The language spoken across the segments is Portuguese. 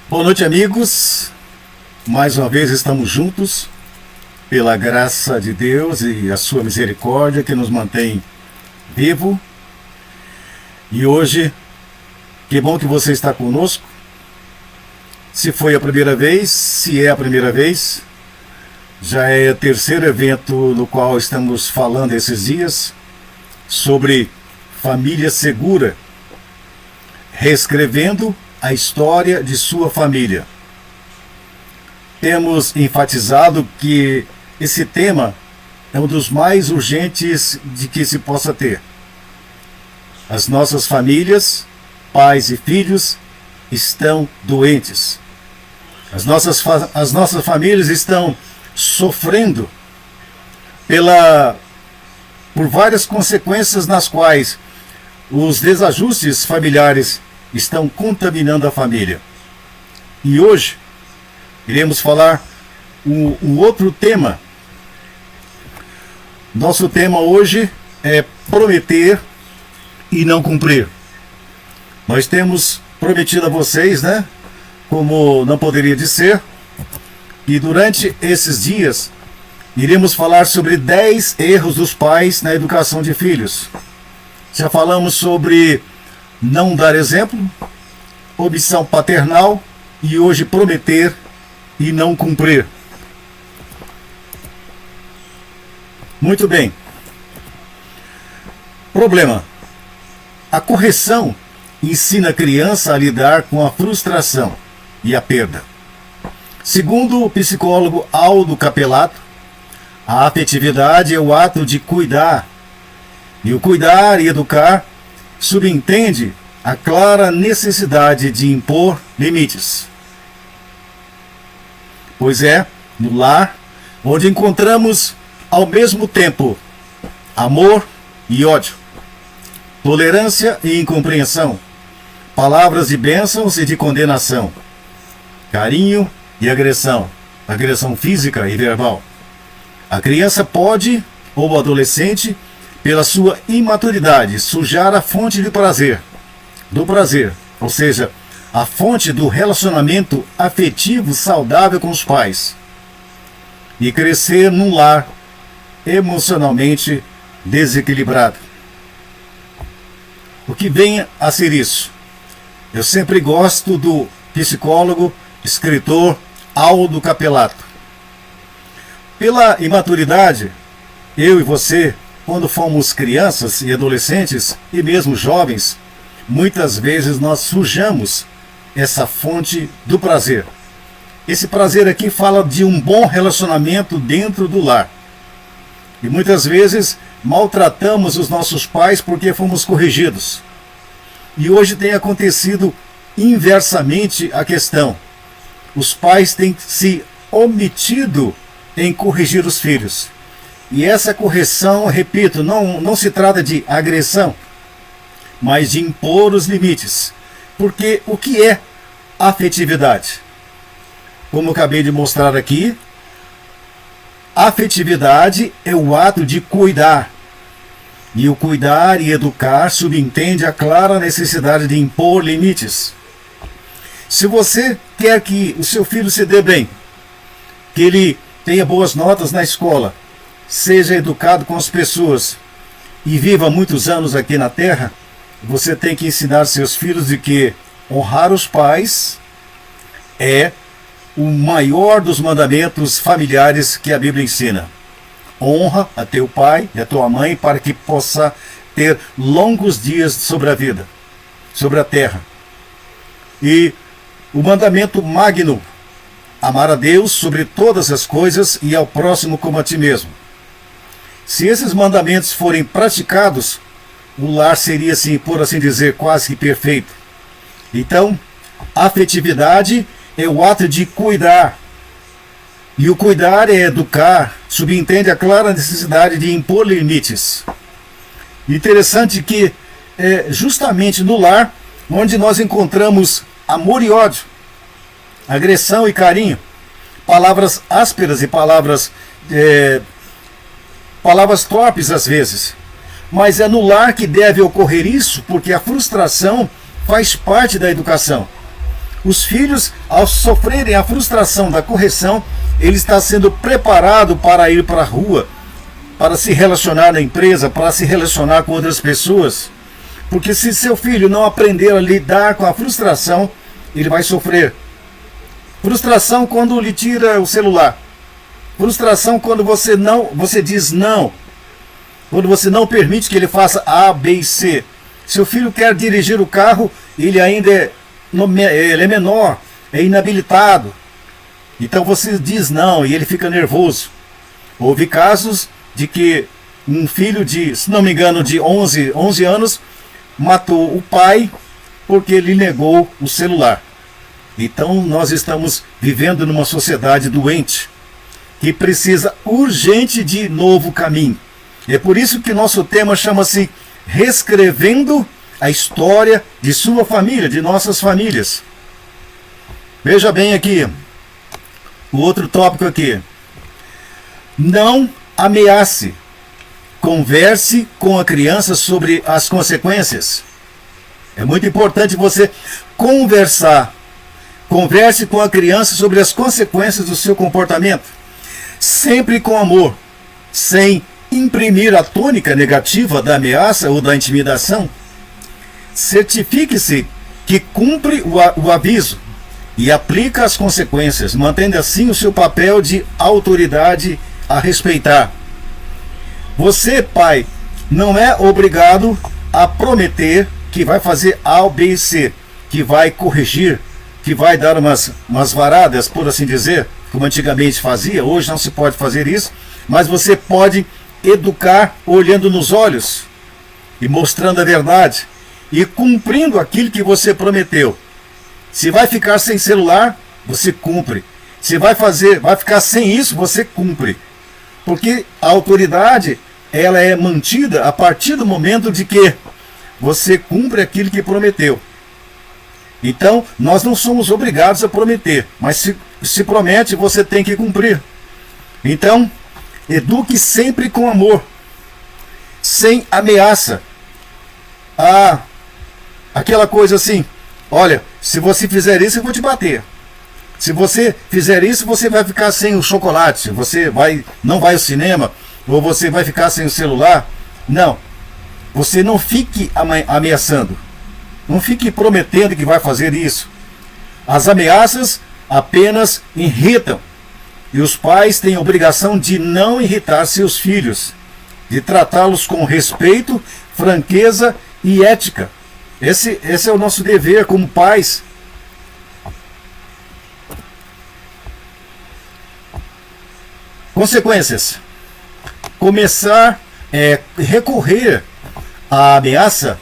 Boa noite, amigos. Mais uma vez estamos juntos, pela graça de Deus e a sua misericórdia que nos mantém vivo. E hoje, que bom que você está conosco. Se foi a primeira vez, se é a primeira vez, já é o terceiro evento no qual estamos falando esses dias sobre família segura, reescrevendo a história de sua família. Temos enfatizado que esse tema é um dos mais urgentes de que se possa ter. As nossas famílias, pais e filhos, estão doentes. As nossas famílias estão sofrendo por várias consequências nas quais os desajustes familiares estão contaminando a família. E hoje iremos falar um outro tema. Nosso tema hoje é prometer e não cumprir. Nós temos prometido a vocês, como não poderia de ser, e durante esses dias iremos falar sobre 10 erros dos pais na educação de filhos. Já falamos sobre não dar exemplo, omissão paternal e hoje prometer e não cumprir. Muito bem. Problema. A correção ensina a criança a lidar com a frustração e a perda. Segundo o psicólogo Aldo Capelato, a afetividade é o ato de cuidar. E o cuidar e educar subentende a clara necessidade de impor limites. Pois é no lar onde encontramos ao mesmo tempo amor e ódio, tolerância e incompreensão, palavras de bênçãos e de condenação, carinho e agressão física e verbal. A criança pode, ou o adolescente, pela sua imaturidade, sujar a fonte do prazer, ou seja, a fonte do relacionamento afetivo saudável com os pais, e crescer num lar emocionalmente desequilibrado. O que vem a ser isso? Eu sempre gosto do psicólogo, escritor Aldo Capelato. Pela imaturidade, eu e você, quando fomos crianças e adolescentes e mesmo jovens, muitas vezes nós sujamos essa fonte do prazer. Esse prazer aqui fala de um bom relacionamento dentro do lar. E muitas vezes maltratamos os nossos pais porque fomos corrigidos. E hoje tem acontecido inversamente a questão. Os pais têm se omitido em corrigir os filhos. E essa correção, repito, não se trata de agressão, mas de impor os limites. Porque o que é afetividade? Como eu acabei de mostrar aqui, afetividade é o ato de cuidar. E o cuidar e educar subentende a clara necessidade de impor limites. Se você quer que o seu filho se dê bem, que ele tenha boas notas na escola, seja educado com as pessoas e viva muitos anos aqui na Terra, você tem que ensinar seus filhos de que honrar os pais é o maior dos mandamentos familiares que a Bíblia ensina. Honra a teu pai e a tua mãe para que possa ter longos dias sobre a vida, sobre a terra. E o mandamento magno, amar a Deus sobre todas as coisas e ao próximo como a ti mesmo. Se esses mandamentos forem praticados, o lar seria, assim, por assim dizer, quase que perfeito. Então, afetividade é o ato de cuidar. E o cuidar é educar, subentende a clara necessidade de impor limites. Interessante que é justamente no lar onde nós encontramos amor e ódio, agressão e carinho, palavras ásperas e palavras torpes às vezes. Mas é no lar que deve ocorrer isso, porque a frustração faz parte da educação. Os filhos, ao sofrerem a frustração da correção, ele está sendo preparado para ir para a rua, para se relacionar na empresa, para se relacionar com outras pessoas. Porque se seu filho não aprender a lidar com a frustração, ele vai sofrer. Frustração quando lhe tira o celular. Frustração quando você diz não. Quando você não permite que ele faça A, B e C. Seu filho quer dirigir o carro, ele ainda ele é menor, é inabilitado. Então você diz não e ele fica nervoso. Houve casos de que um filho de, se não me engano, de 11 anos, matou o pai porque lhe negou o celular. Então nós estamos vivendo numa sociedade doente, que precisa urgente de novo caminho. É por isso que nosso tema chama-se Reescrevendo a História de Sua Família, de nossas famílias. Veja bem aqui, o outro tópico aqui. Não ameace. Converse com a criança sobre as consequências. É muito importante você conversar. Converse com a criança sobre as consequências do seu comportamento. Sempre com amor, sem imprimir a tônica negativa da ameaça ou da intimidação. Certifique-se que cumpre o aviso e aplica as consequências, mantendo assim o seu papel de autoridade a respeitar. Você, pai, não é obrigado a prometer que vai fazer A, B e C, que vai corrigir, que vai dar umas varadas, por assim dizer, como antigamente fazia. Hoje não se pode fazer isso, mas você pode educar olhando nos olhos e mostrando a verdade e cumprindo aquilo que você prometeu. Se vai ficar sem celular, você cumpre. Se vai ficar sem isso, você cumpre. Porque a autoridade, ela é mantida a partir do momento de que você cumpre aquilo que prometeu. Então, nós não somos obrigados a prometer, mas se promete, você tem que cumprir. Então, eduque sempre com amor, sem ameaça. Aquela coisa assim, olha, se você fizer isso, eu vou te bater. Se você fizer isso, você vai ficar sem o chocolate, você não vai ao cinema, ou você vai ficar sem o celular. Não, você não fique ameaçando. Não fique prometendo que vai fazer isso. As ameaças apenas irritam. E os pais têm a obrigação de não irritar seus filhos, de tratá-los com respeito, franqueza e ética. Esse é o nosso dever como pais. Consequências. Recorrer à ameaça.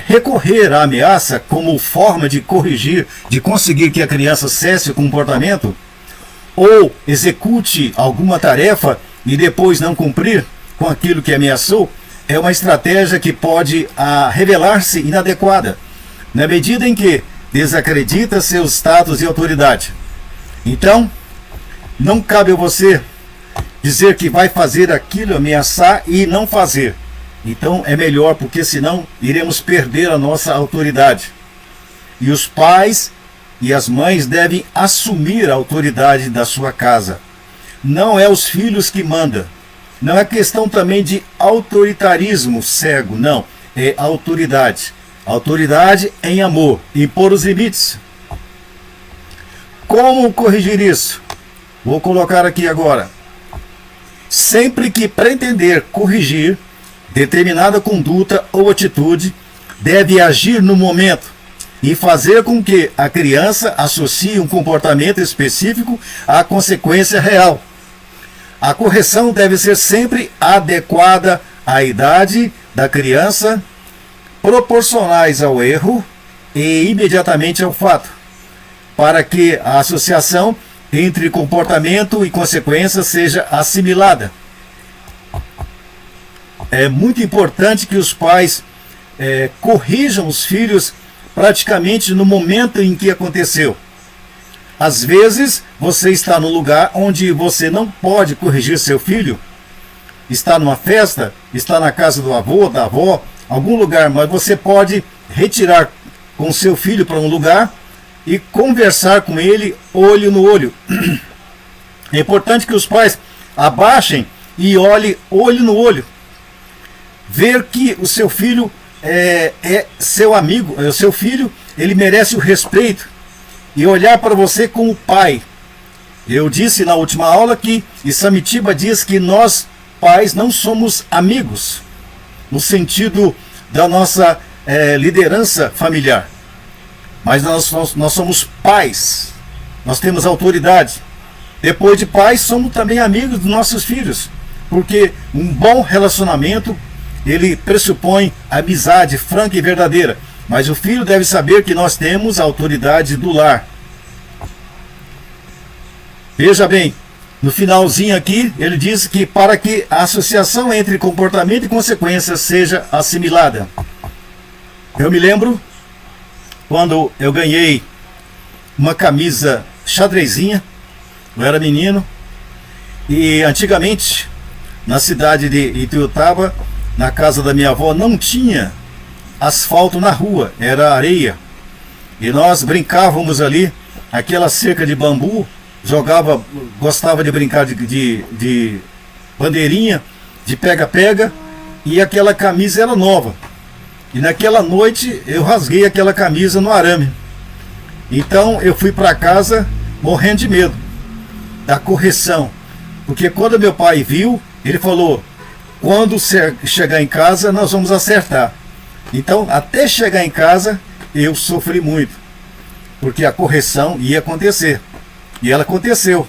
Recorrer à ameaça como forma de corrigir, de conseguir que a criança cesse o comportamento, ou execute alguma tarefa e depois não cumprir com aquilo que ameaçou, é uma estratégia que pode revelar-se inadequada, na medida em que desacredita seu status de autoridade. Então, não cabe a você dizer que vai fazer aquilo, ameaçar e não fazer. Então é melhor, porque senão iremos perder a nossa autoridade. E os pais e as mães devem assumir a autoridade da sua casa. Não é os filhos que mandam. Não é questão também de autoritarismo cego, não. É autoridade. Autoridade em amor, impor os limites. Como corrigir isso? Vou colocar aqui agora. Sempre que pretender corrigir determinada conduta ou atitude, deve agir no momento e fazer com que a criança associe um comportamento específico à consequência real. A correção deve ser sempre adequada à idade da criança, proporcionais ao erro e imediatamente ao fato, para que a associação entre comportamento e consequência seja assimilada. É muito importante que os pais corrijam os filhos praticamente no momento em que aconteceu. Às vezes, você está no lugar onde você não pode corrigir seu filho, está numa festa, está na casa do avô, da avó, algum lugar, mas você pode retirar com seu filho para um lugar e conversar com ele olho no olho. É importante que os pais abaixem e olhem olho no olho. Ver que o seu filho é seu amigo, é o seu filho, ele merece o respeito. E olhar para você como pai. Eu disse na última aula que Isamitiba diz que nós, pais, não somos amigos, no sentido da nossa liderança familiar. Mas nós somos pais, nós temos autoridade. Depois de pais, somos também amigos dos nossos filhos, porque um bom relacionamento, ele pressupõe amizade franca e verdadeira. Mas o filho deve saber que nós temos a autoridade do lar. Veja bem, no finalzinho aqui, ele diz que para que a associação entre comportamento e consequência seja assimilada. Eu me lembro quando eu ganhei uma camisa xadrezinha, eu era menino, e antigamente, na cidade de Ituiutaba, na casa da minha avó, não tinha asfalto na rua, era areia. E nós brincávamos ali, aquela cerca de bambu, gostava de brincar de bandeirinha, de pega-pega, e aquela camisa era nova. E naquela noite eu rasguei aquela camisa no arame. Então eu fui para casa morrendo de medo da correção. Porque quando meu pai viu, ele falou: quando chegar em casa nós vamos acertar. Então até chegar em casa eu sofri muito, porque a correção ia acontecer. E ela aconteceu.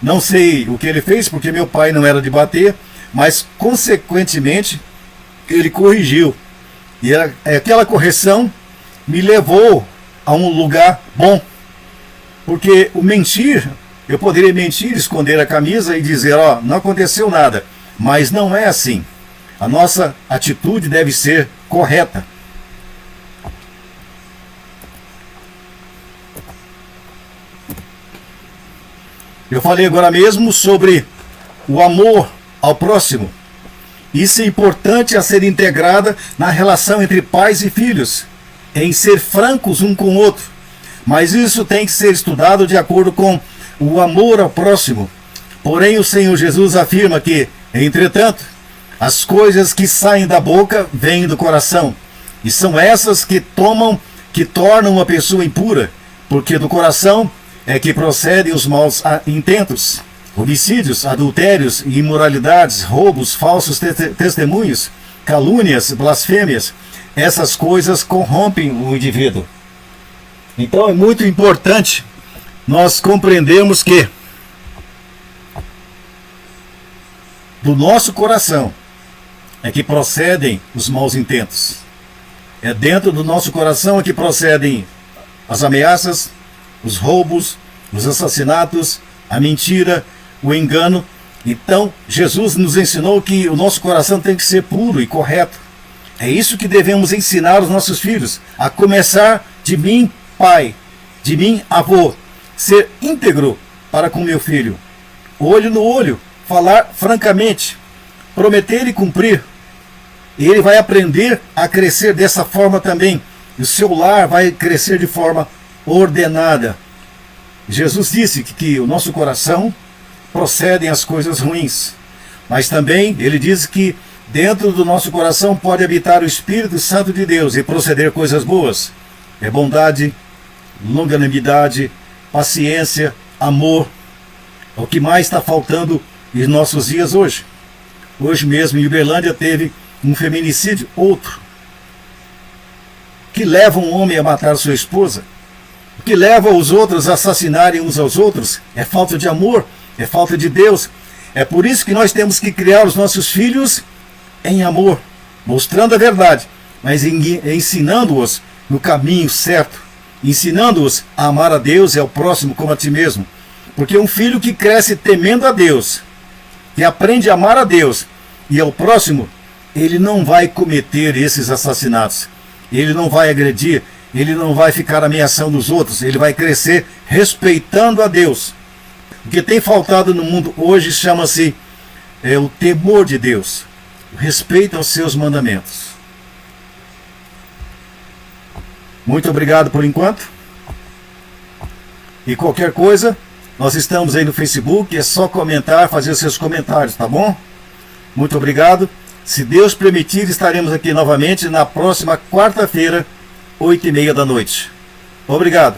Não sei o que ele fez, porque meu pai não era de bater, mas consequentemente ele corrigiu. E aquela correção me levou a um lugar bom. Porque o mentir, eu poderia mentir, esconder a camisa e dizer: ó, não aconteceu nada. Mas não é assim. A nossa atitude deve ser correta. Eu falei agora mesmo sobre o amor ao próximo. Isso é importante a ser integrada na relação entre pais e filhos, em ser francos um com o outro. Mas isso tem que ser estudado de acordo com o amor ao próximo. Porém, o Senhor Jesus afirma que, entretanto, as coisas que saem da boca vêm do coração, e são essas que tornam uma pessoa impura, porque do coração é que procedem os maus intentos, homicídios, adultérios, imoralidades, roubos, falsos testemunhos, calúnias, blasfêmias. Essas coisas corrompem o indivíduo. Então é muito importante nós compreendermos que do nosso coração é que procedem os maus intentos. É dentro do nosso coração é que procedem as ameaças, os roubos, os assassinatos, a mentira, o engano. Então, Jesus nos ensinou que o nosso coração tem que ser puro e correto. É isso que devemos ensinar aos nossos filhos, a começar de mim, pai, de mim, avô, ser íntegro para com meu filho, olho no olho, falar francamente, prometer e cumprir. E ele vai aprender a crescer dessa forma também. O seu lar vai crescer de forma ordenada. Jesus disse que o nosso coração procedem as coisas ruins, mas também ele diz que dentro do nosso coração pode habitar o Espírito Santo de Deus e proceder coisas boas. É bondade, longanimidade, paciência, amor. É o que mais está faltando em nossos dias hoje. Hoje mesmo em Uberlândia teve um feminicídio, outro, que leva um homem a matar sua esposa. O que leva os outros a assassinarem uns aos outros é falta de amor, é falta de Deus. É por isso que nós temos que criar os nossos filhos em amor, mostrando a verdade, mas ensinando-os no caminho certo, ensinando-os a amar a Deus e ao próximo como a ti mesmo. Porque um filho que cresce temendo a Deus, que aprende a amar a Deus e ao próximo, ele não vai cometer esses assassinatos, ele não vai agredir, ele não vai ficar ameaçando os outros, ele vai crescer respeitando a Deus. O que tem faltado no mundo hoje chama-se o temor de Deus, o respeito aos seus mandamentos. Muito obrigado por enquanto. E qualquer coisa, nós estamos aí no Facebook, é só comentar, fazer seus comentários, tá bom? Muito obrigado. Se Deus permitir, estaremos aqui novamente na próxima quarta-feira, 8h30 da noite. Obrigado.